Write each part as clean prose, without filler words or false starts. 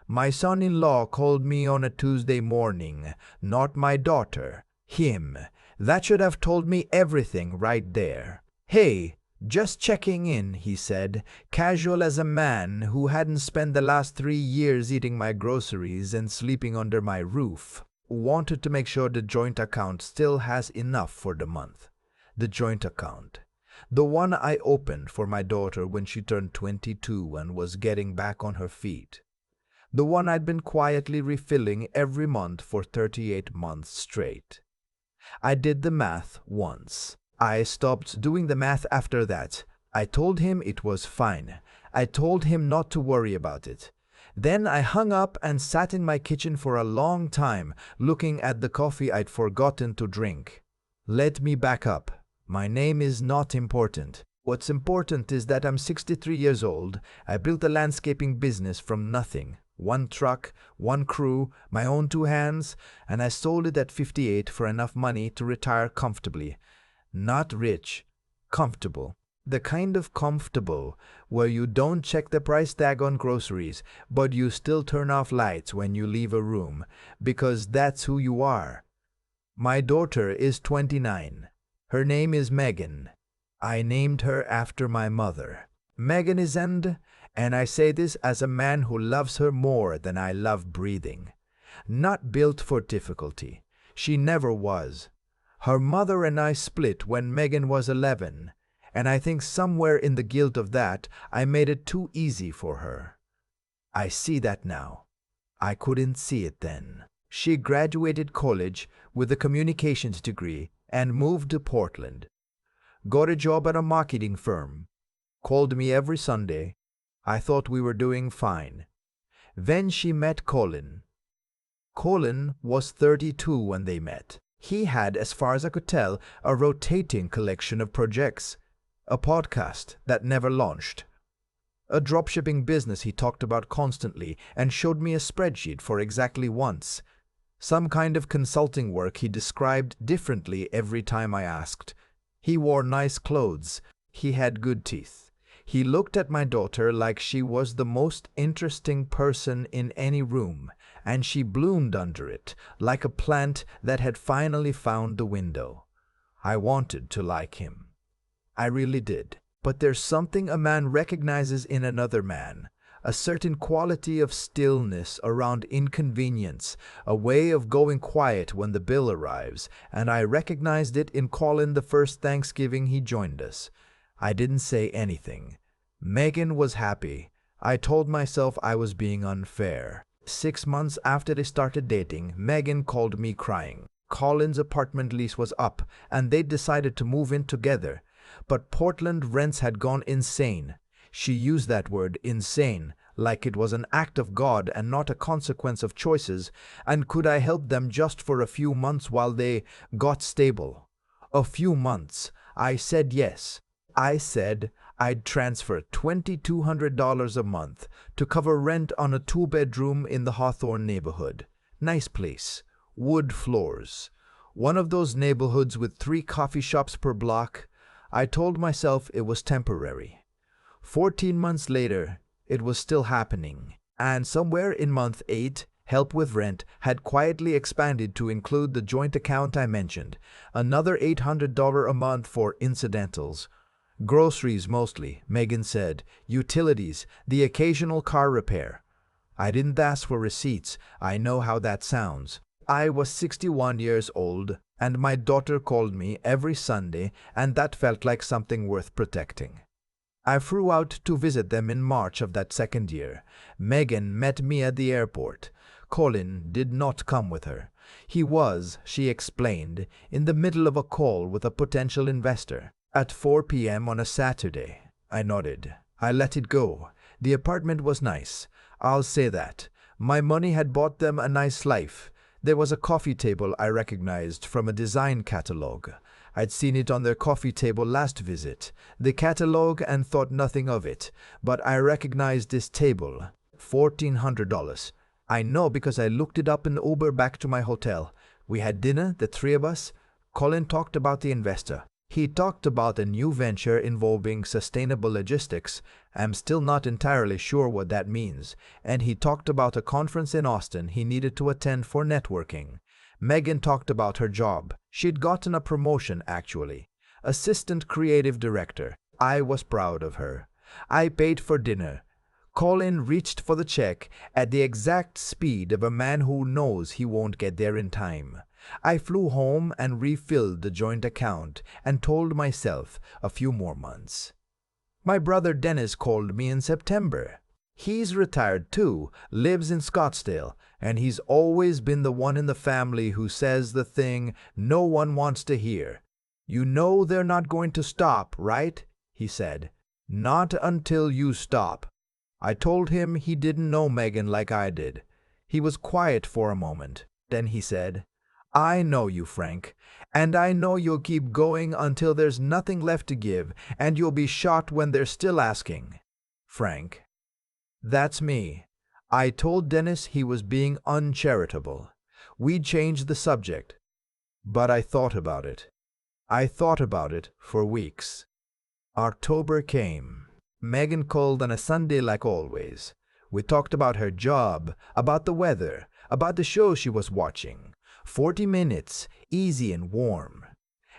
My son-in-law called me on a Tuesday morning, not my daughter, him. That should have told me everything right there. "Hey, just checking in," he said, casual as a man who hadn't spent the last 3 years eating my groceries and sleeping under my roof. Wanted to make sure the joint account still has enough for the month. The joint account. The one I opened for my daughter when she turned 22 and was getting back on her feet. The one I'd been quietly refilling every month for 38 months straight. I did the math once. I stopped doing the math after that. I told him it was fine. I told him not to worry about it. Then I hung up and sat in my kitchen for a long time, looking at the coffee I'd forgotten to drink. Let me back up. My name is not important. What's important is that I'm 63 years old. I built a landscaping business from nothing. One truck, one crew, my own 2 hands, and I sold it at 58 for enough money to retire comfortably. Not rich, comfortable. The kind of comfortable where you don't check the price tag on groceries, but you still turn off lights when you leave a room, because that's who you are. My daughter is 29. Her name is Megan. I named her after my mother. Megan is and I say this as a man who loves her more than I love breathing. Not built for difficulty. She never was. Her mother and I split when Megan was 11, and I think somewhere in the guilt of that, I made it too easy for her. I see that now. I couldn't see it then. She graduated college with a communications degree and moved to Portland. Got a job at a marketing firm. Called me every Sunday. I thought we were doing fine. Then she met Colin. Colin was 32 when they met. He had, as far as I could tell, a rotating collection of projects. A podcast that never launched. A dropshipping business he talked about constantly and showed me a spreadsheet for exactly once. Some kind of consulting work he described differently every time I asked. He wore nice clothes. He had good teeth. He looked at my daughter like she was the most interesting person in any room, and she bloomed under it, like a plant that had finally found the window. I wanted to like him. I really did. But there's something a man recognizes in another man, a certain quality of stillness around inconvenience, a way of going quiet when the bill arrives, and I recognized it in Colin the first Thanksgiving he joined us. I didn't say anything. Megan was happy. I told myself I was being unfair. 6 months after they started dating, Megan called me crying. Colin's apartment lease was up, and they decided to move in together. But Portland rents had gone insane. She used that word, insane, like it was an act of God and not a consequence of choices, and could I help them just for a few months while they got stable? A few months. I said yes. I said I'd transfer $2,200 a month to cover rent on a 2-bedroom in the Hawthorne neighborhood. Nice place. Wood floors. One of those neighborhoods with 3 coffee shops per block. I told myself it was temporary. 14 months later, it was still happening. And somewhere in month 8, help with rent had quietly expanded to include the joint account I mentioned. Another $800 a month for incidentals. Groceries mostly, Megan said. Utilities, the occasional car repair. I didn't ask for receipts. I know how that sounds. I was 61 years old, and my daughter called me every Sunday, and that felt like something worth protecting. I flew out to visit them in March of that second year. Megan met me at the airport. Colin did not come with her. He was, she explained, in the middle of a call with a potential investor. At 4 p.m. on a Saturday. I nodded. I let it go. The apartment was nice. I'll say that. My money had bought them a nice life. There was a coffee table I recognized from a design catalog. I'd seen it on their coffee table last visit. The catalog and thought nothing of it. But I recognized this table. $1,400. I know because I looked it up in the Uber back to my hotel. We had dinner, the 3 of us. Colin talked about the investor. He talked about a new venture involving sustainable logistics. I'm still not entirely sure what that means. And he talked about a conference in Austin he needed to attend for networking. Megan talked about her job. She'd gotten a promotion, actually. Assistant creative director. I was proud of her. I paid for dinner. Colin reached for the check at the exact speed of a man who knows he won't get there in time. I flew home and refilled the joint account and told myself a few more months. My brother Dennis called me in September. He's retired too, lives in Scottsdale, and he's always been the one in the family who says the thing no one wants to hear. You know they're not going to stop, right? He said. Not until you stop. I told him he didn't know Megan like I did. He was quiet for a moment. Then he said, I know you, Frank, and I know you'll keep going until there's nothing left to give, and you'll be shot when they're still asking. Frank. That's me. I told Dennis he was being uncharitable. We changed the subject. But I thought about it. I thought about it for weeks. October came. Megan called on a Sunday like always. We talked about her job, about the weather, about the show she was watching. 40 minutes, easy and warm.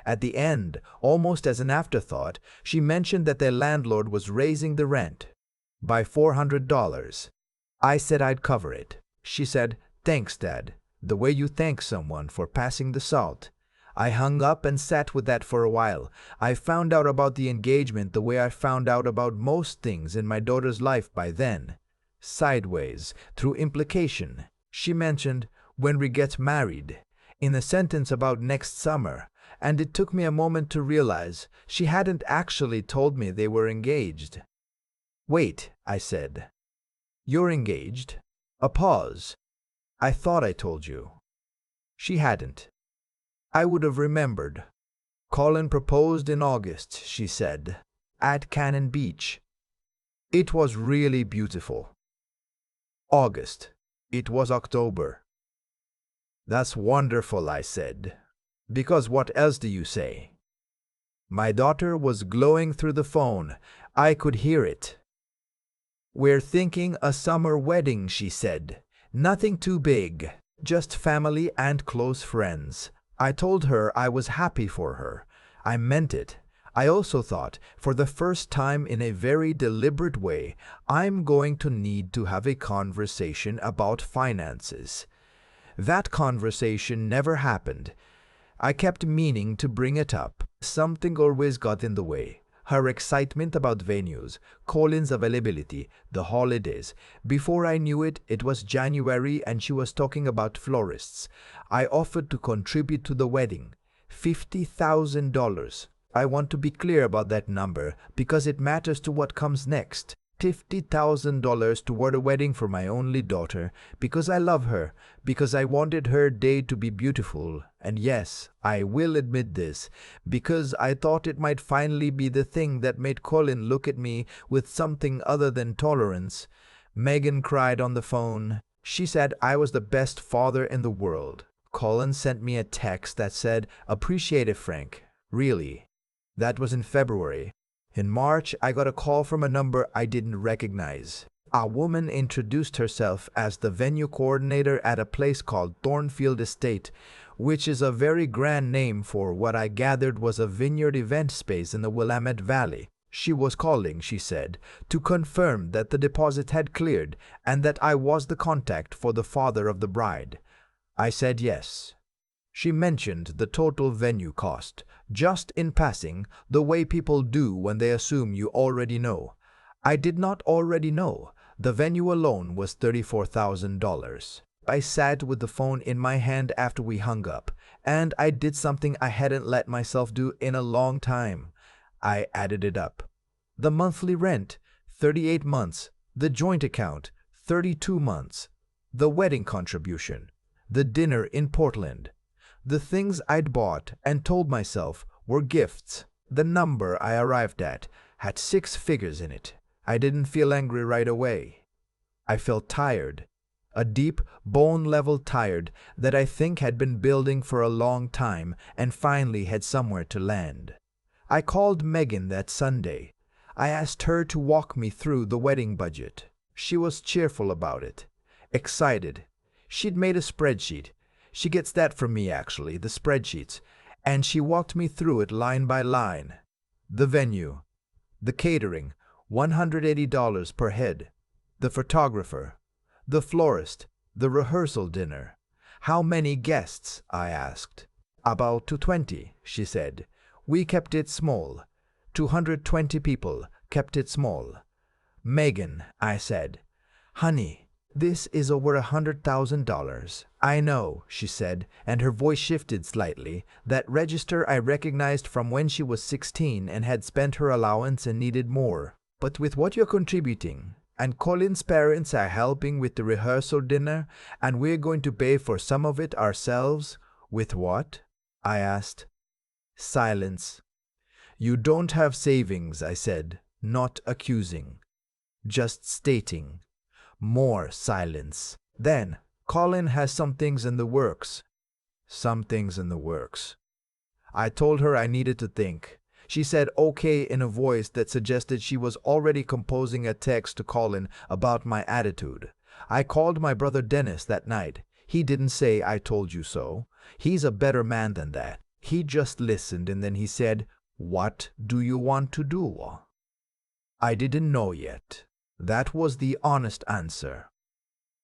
At the end, almost as an afterthought, she mentioned that their landlord was raising the rent by $400. I said I'd cover it. She said, thanks, Dad, the way you thank someone for passing the salt. I hung up and sat with that for a while. I found out about the engagement the way I found out about most things in my daughter's life by then. Sideways, through implication. She mentioned, when we get married, in a sentence about next summer, and it took me a moment to realize she hadn't actually told me they were engaged. Wait, I said. You're engaged? A pause. I thought I told you. She hadn't. I would have remembered. Colin proposed in August, she said, at Cannon Beach. It was really beautiful. August. It was October. That's wonderful, I said. Because what else do you say? My daughter was glowing through the phone. I could hear it. We're thinking a summer wedding, she said. Nothing too big, just family and close friends. I told her I was happy for her. I meant it. I also thought, for the first time in a very deliberate way, I'm going to need to have a conversation about finances. That conversation never happened. I kept meaning to bring it up. Something always got in the way. Her excitement about venues, Colin's availability, the holidays. Before I knew it, it was January and she was talking about florists. I offered to contribute to the wedding. $50,000. I want to be clear about that number because it matters to what comes next. $50,000 toward a wedding for my only daughter, because I love her, because I wanted her day to be beautiful, and yes, I will admit this, because I thought it might finally be the thing that made Colin look at me with something other than tolerance. Megan cried on the phone. She said I was the best father in the world. Colin sent me a text that said, "Appreciate it, Frank. Really." That was in February. In March, I got a call from a number I didn't recognize. A woman introduced herself as the venue coordinator at a place called Thornfield Estate, which is a very grand name for what I gathered was a vineyard event space in the Willamette Valley. She was calling, she said, to confirm that the deposit had cleared and that I was the contact for the father of the bride. I said yes. She mentioned the total venue cost, just in passing, the way people do when they assume you already know. I did not already know. The venue alone was $34,000. I sat with the phone in my hand after we hung up, and I did something I hadn't let myself do in a long time. I added it up. The monthly rent, 38 months. The joint account, 32 months. The wedding contribution. The dinner in Portland. The things I'd bought and told myself were gifts. The number I arrived at had 6 figures in it. I didn't feel angry right away. I felt tired. A deep, bone-level tired that I think had been building for a long time and finally had somewhere to land. I called Megan that Sunday. I asked her to walk me through the wedding budget. She was cheerful about it, excited. She'd made a spreadsheet. She gets that from me, actually, the spreadsheets. And she walked me through it line by line. The venue, the catering, $180 per head. The photographer, the florist, the rehearsal dinner. How many guests? I asked. About 220, she said. We kept it small. 220 people, kept it small. Megan, I said, honey, this is over $100,000. I know, she said, and her voice shifted slightly, that register I recognized from when she was 16 and had spent her allowance and needed more. But with what you're contributing, and Colin's parents are helping with the rehearsal dinner, and we're going to pay for some of it ourselves, with what? I asked. Silence. You don't have savings, I said, not accusing, just stating. More silence. Then, Colin has some things in the works. Some things in the works. I told her I needed to think. She said okay in a voice that suggested she was already composing a text to Colin about my attitude. I called my brother Dennis that night. He didn't say I told you so. He's a better man than that. He just listened and then he said, what do you want to do? I didn't know yet. That was the honest answer.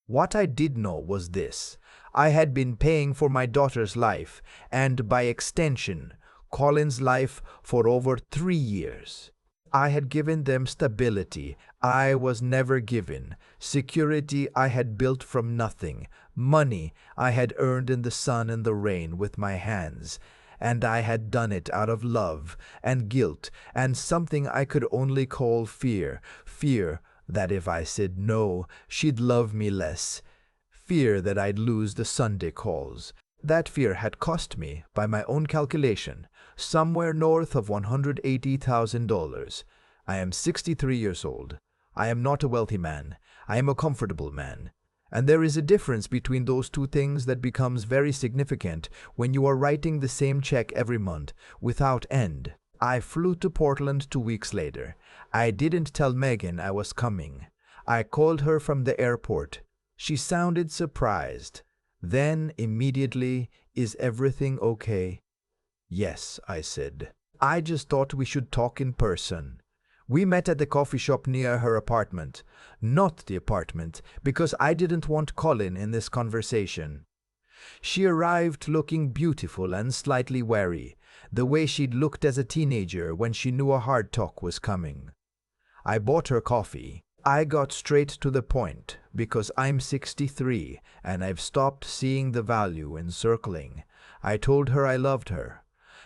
What I did know was this. I had been paying for my daughter's life, and by extension, Colin's life for over 3 years. I had given them stability I was never given, security I had built from nothing, money I had earned in the sun and the rain with my hands, and I had done it out of love and guilt and something I could only call fear, fear that if I said no, she'd love me less, fear that I'd lose the Sunday calls. That fear had cost me, by my own calculation, somewhere north of $180,000. I am 63 years old. I am not a wealthy man. I am a comfortable man. And there is a difference between those two things that becomes very significant when you are writing the same check every month, without end. I flew to Portland 2 weeks later. I didn't tell Megan I was coming. I called her from the airport. She sounded surprised. Then, immediately, is everything okay? Yes, I said. I just thought we should talk in person. We met at the coffee shop near her apartment. Not the apartment, because I didn't want Colin in this conversation. She arrived looking beautiful and slightly wary, the way she'd looked as a teenager when she knew a hard talk was coming. I bought her coffee. I got straight to the point, because I'm 63 and I've stopped seeing the value in circling. I told her I loved her.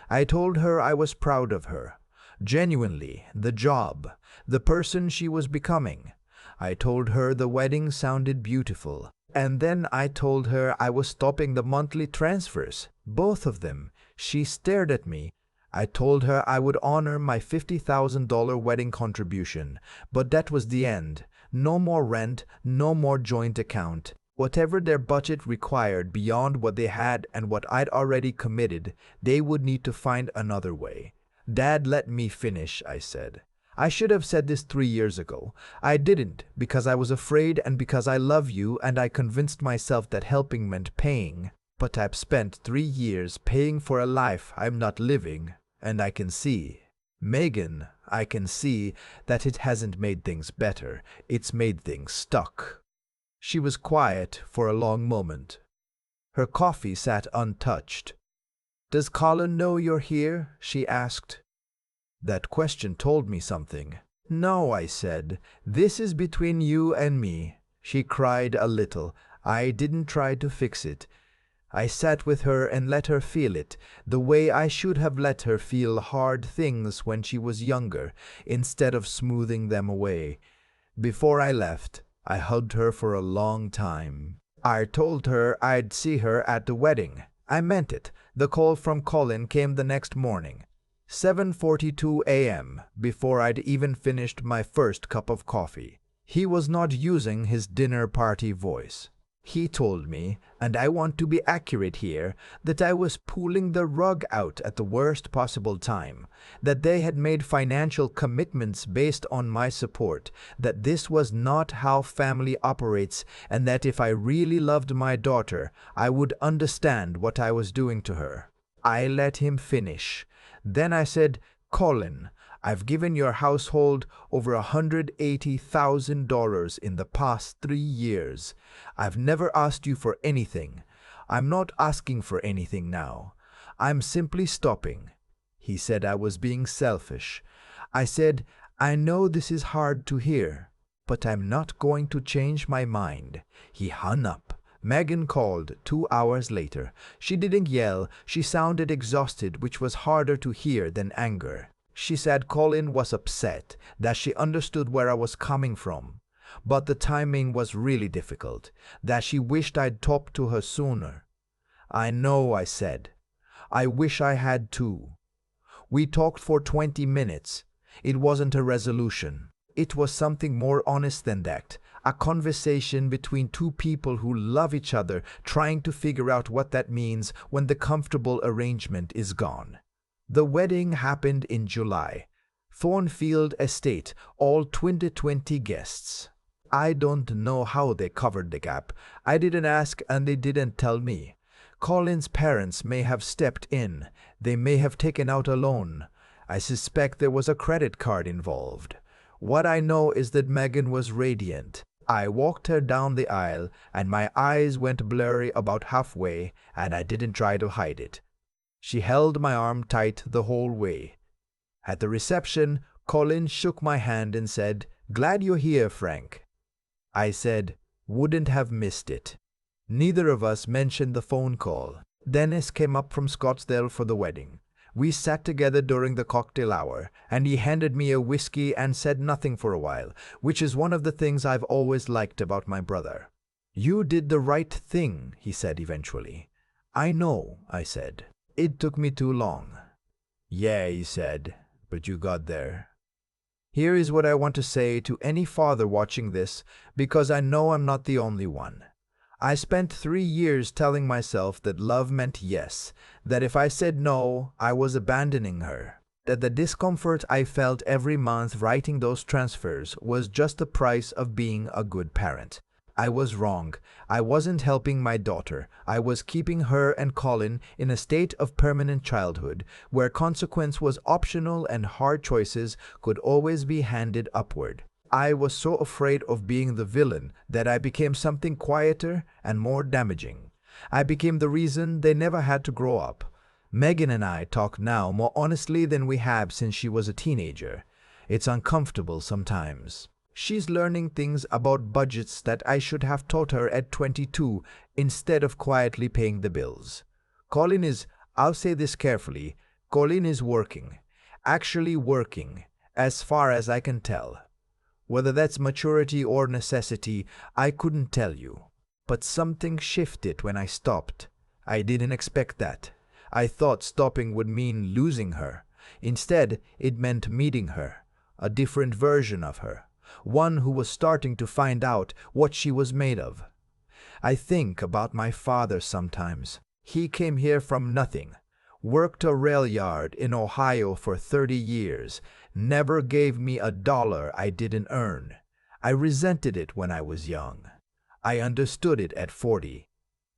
I told her I was proud of her. Genuinely, the job, the person she was becoming. I told her the wedding sounded beautiful. And then I told her I was stopping the monthly transfers, both of them. She stared at me. I told her I would honor my $50,000 wedding contribution, but that was the end. No more rent, no more joint account. Whatever their budget required beyond what they had and what I'd already committed, they would need to find another way. Dad, let me finish, I said. I should have said this 3 years ago. I didn't, because I was afraid and because I love you and I convinced myself that helping meant paying. But I've spent 3 years paying for a life I'm not living, and I can see, Megan, I can see that it hasn't made things better. It's made things stuck. She was quiet for a long moment. Her coffee sat untouched. Does Colin know you're here? She asked. That question told me something. No, I said. This is between you and me. She cried a little. I didn't try to fix it. I sat with her and let her feel it, the way I should have let her feel hard things when she was younger, instead of smoothing them away. Before I left, I hugged her for a long time. I told her I'd see her at the wedding. I meant it. The call from Colin came the next morning, 7:42 a.m., before I'd even finished my first cup of coffee. He was not using his dinner party voice. He told me, and I want to be accurate here, that I was pulling the rug out at the worst possible time, that they had made financial commitments based on my support, that this was not how family operates, and that if I really loved my daughter, I would understand what I was doing to her. I let him finish. Then I said, "Colin, I've given your household over $180,000 in the past 3 years. I've never asked you for anything. I'm not asking for anything now. I'm simply stopping." He said I was being selfish. I said, "I know this is hard to hear, but I'm not going to change my mind." He hung up. Megan called 2 hours later. She didn't yell. She sounded exhausted, which was harder to hear than anger. She said Colin was upset, that she understood where I was coming from, but the timing was really difficult, that she wished I'd talked to her sooner. "I know," I said. "I wish I had too." We talked for 20 minutes. It wasn't a resolution. It was something more honest than that, a conversation between two people who love each other, trying to figure out what that means when the comfortable arrangement is gone. The wedding happened in July. Thornfield Estate, all 2020 guests. I don't know how they covered the gap. I didn't ask and they didn't tell me. Colin's parents may have stepped in. They may have taken out a loan. I suspect there was a credit card involved. What I know is that Megan was radiant. I walked her down the aisle and my eyes went blurry about halfway, and I didn't try to hide it. She held my arm tight the whole way. At the reception, Colin shook my hand and said, "Glad you're here, Frank." I said, "Wouldn't have missed it." Neither of us mentioned the phone call. Dennis came up from Scottsdale for the wedding. We sat together during the cocktail hour, and he handed me a whiskey and said nothing for a while, which is one of the things I've always liked about my brother. "You did the right thing," he said eventually. "I know," I said. "It took me too long." "Yeah," he said, "but you got there." Here is what I want to say to any father watching this, because I know I'm not the only one. I spent 3 years telling myself that love meant yes, that if I said no, I was abandoning her, that the discomfort I felt every month writing those transfers was just the price of being a good parent. I was wrong. I wasn't helping my daughter. I was keeping her and Colin in a state of permanent childhood, where consequence was optional and hard choices could always be handed upward. I was so afraid of being the villain that I became something quieter and more damaging. I became the reason they never had to grow up. Megan and I talk now more honestly than we have since she was a teenager. It's uncomfortable sometimes. She's learning things about budgets that I should have taught her at 22 instead of quietly paying the bills. Colin is, I'll say this carefully, Colin is working. Actually working, as far as I can tell. Whether that's maturity or necessity, I couldn't tell you. But something shifted when I stopped. I didn't expect that. I thought stopping would mean losing her. Instead, it meant meeting her, a different version of her. One who was starting to find out what she was made of. I think about my father sometimes. He came here from nothing, worked a rail yard in Ohio for 30 years, never gave me $1 I didn't earn. I resented it when I was young. I understood it at 40.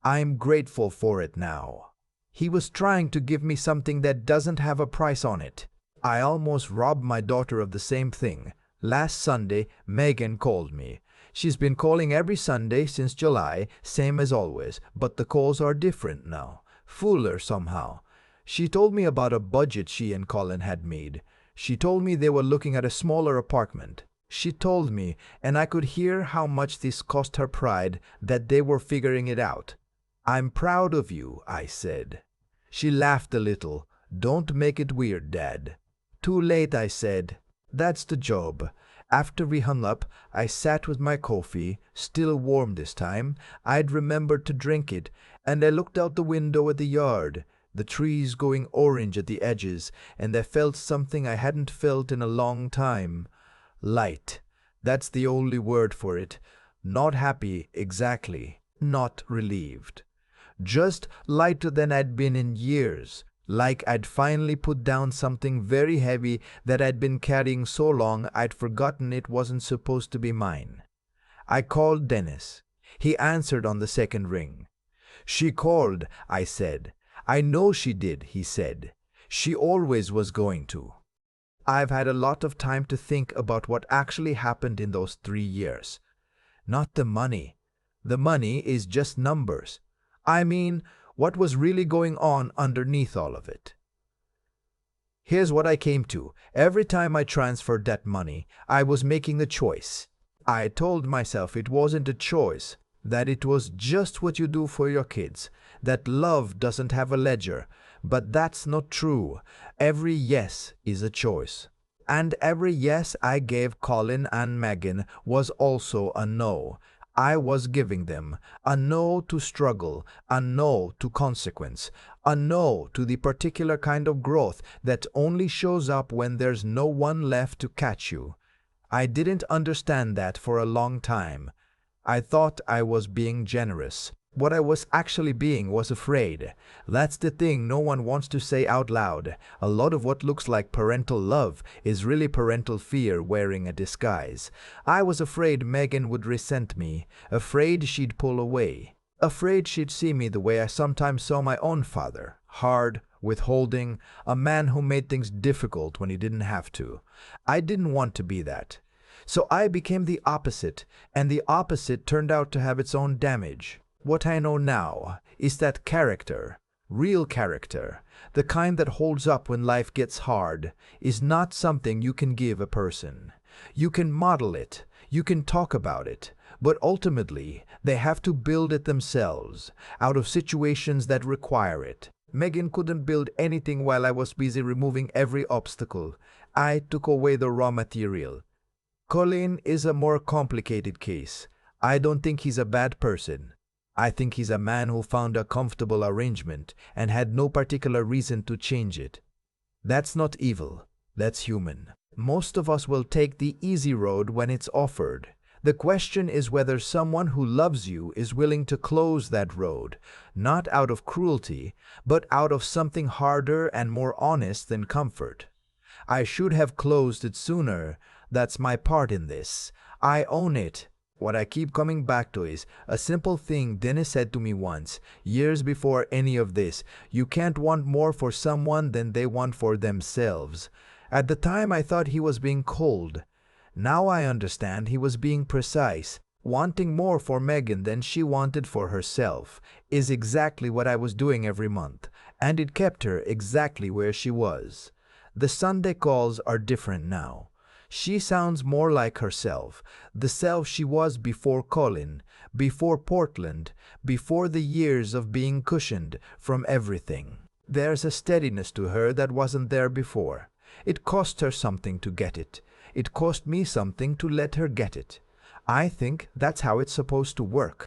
I'm grateful for it now. He was trying to give me something that doesn't have a price on it. I almost robbed my daughter of the same thing. Last Sunday, Megan called me. She's been calling every Sunday since July, same as always, but the calls are different now, fuller somehow. She told me about a budget she and Colin had made. She told me they were looking at a smaller apartment. She told me, and I could hear how much this cost her pride, that they were figuring it out. "I'm proud of you," I said. She laughed a little. "Don't make it weird, Dad." "Too late," I said. "That's the job." After we hung up, I sat with my coffee, still warm this time. I'd remembered to drink it, and I looked out the window at the yard, the trees going orange at the edges, and I felt something I hadn't felt in a long time. Light. That's the only word for it. Not happy, exactly. not relieved. Just lighter than I'd been in years, like I'd finally put down something very heavy that I'd been carrying so long I'd forgotten it wasn't supposed to be mine. I called Dennis. He answered on the second ring. "She called," I said. "I know she did," he said. "She always was going to." I've had a lot of time to think about what actually happened in those 3 years. Not the money. The money is just numbers. I mean, what was really going on underneath all of it. Here's what I came to. Every time I transferred that money, I was making a choice. I told myself it wasn't a choice, that it was just what you do for your kids, that love doesn't have a ledger, but that's not true. Every yes is a choice. And every yes I gave Colin and Megan was also a no. I was giving them a no to struggle, a no to consequence, a no to the particular kind of growth that only shows up when there's no one left to catch you. I didn't understand that for a long time. I thought I was being generous. What I was actually being was afraid. That's the thing no one wants to say out loud. A lot of what looks like parental love is really parental fear wearing a disguise. I was afraid Megan would resent me, afraid she'd pull away, afraid she'd see me the way I sometimes saw my own father, hard, withholding, a man who made things difficult when he didn't have to. I didn't want to be that. So I became the opposite, and the opposite turned out to have its own damage. What I know now is that character, real character, the kind that holds up when life gets hard, is not something you can give a person. You can model it, you can talk about it, but ultimately they have to build it themselves, out of situations that require it. Megan couldn't build anything while I was busy removing every obstacle. I took away the raw material. Colin is a more complicated case. I don't think he's a bad person. I think he's a man who found a comfortable arrangement and had no particular reason to change it. That's not evil. That's human. Most of us will take the easy road when it's offered. The question is whether someone who loves you is willing to close that road, not out of cruelty, but out of something harder and more honest than comfort. I should have closed it sooner. That's my part in this. I own it. What I keep coming back to is a simple thing Dennis said to me once, years before any of this. You can't want more for someone than they want for themselves. At the time I thought he was being cold. Now I understand he was being precise. Wanting more for Megan than she wanted for herself is exactly what I was doing every month, and it kept her exactly where she was. The Sunday calls are different now. She sounds more like herself, the self she was before Colin, before Portland, before the years of being cushioned from everything. There's a steadiness to her that wasn't there before. It cost her something to get it. It cost me something to let her get it. I think that's how it's supposed to work.